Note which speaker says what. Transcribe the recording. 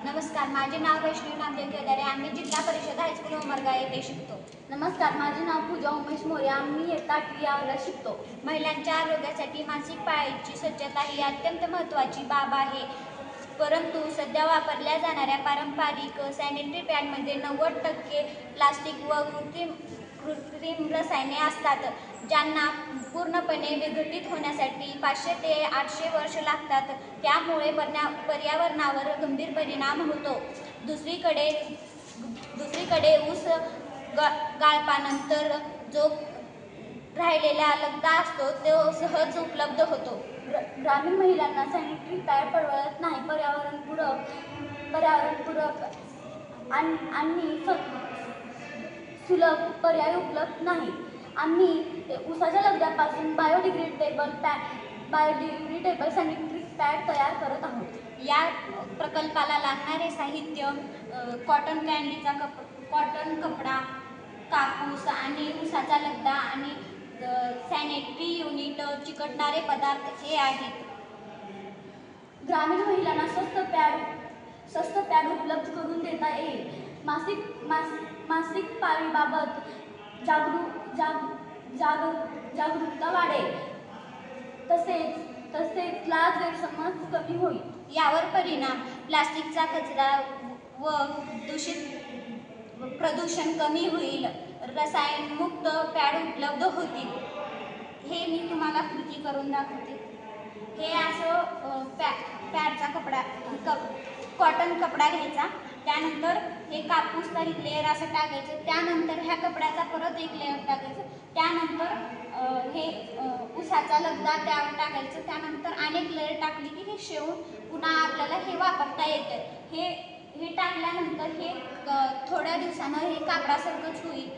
Speaker 1: नमस्कार, माझे नाव वैष्णवी नामदेव केदारे. आम्ही जिल्हा परिषद हायस्कूल उमरगा येथे शिकतो.
Speaker 2: नमस्कार, माझे नाव पूजा उमेश मोरे. आम्ही इयत्ता 8वी याला शिकतो.
Speaker 1: महिलांच्या आरोग्यासाठी मासिक पाळीची स्वच्छता ही अत्यंत महत्त्वाची बाब आहे. परंतु सध्या वापरल्या जाणाऱ्या पारंपरिक सॅनिटरी पॅडमध्ये 90% प्लास्टिक व कृत्रिम रसायने असतात, ज्यांना पूर्णपणे विघटित होण्यासाठी 500 ते 800 वर्ष लागतात. त्यामुळे पर्यावरणावर गंभीर परिणाम होतो. दुसरीकडे ऊस गाळपानंतर जो राहिलेला लगदा असतो तो सहज उपलब्ध होतो.
Speaker 2: ग्रामीण महिलांना सॅनिटरी पॅड परवडत नाही. पर्यावरणपूरक आणि सुलभ पर्याय उपलब्ध नाही. आम्ही ऊसाच्या लगद्यापासून बायोडिग्रेडेबल सॅनिटरी पॅड तयार करत आहोत.
Speaker 1: या प्रकल्पाला लागणारे साहित्य कॉटन कपडा, कापूस आणि ऊसाचा लगदा आणि सॅनिटरी युनिट, चिकटणारे पदार्थ हे आहेत.
Speaker 2: ग्रामीण महिलांना स्वस्त पॅड उपलब्ध करून देता येईल. मासिक पाळीबाबत जागरूकता वाढेल. तसेच लाज गैरसमज कमी होईल.
Speaker 1: यावर परिणाम प्लास्टिकचा कचरा व प्रदूषण कमी होईल. रसायनमुक्त पॅड उपलब्ध होतील. हे मी तुम्हाला कृती करून दाखवते. हे असं पॅडचा कॉटन कपडा घ्यायचा, त्यानंतर हे कापूस तर एक लेअर असं टाकायचं, त्यानंतर ह्या कपड्याचा परत एक लेअर टाकायचं, त्यानंतर हे ऊसाचा लगदा त्यावर टाकायचं, त्यानंतर अनेक लेअर टाकली की हे शिवून पुन्हा आपल्याला हे वापरता येतं. हे टाकल्यानंतर हे थोड्या दिवसानं हे कापडासारखंच होईल.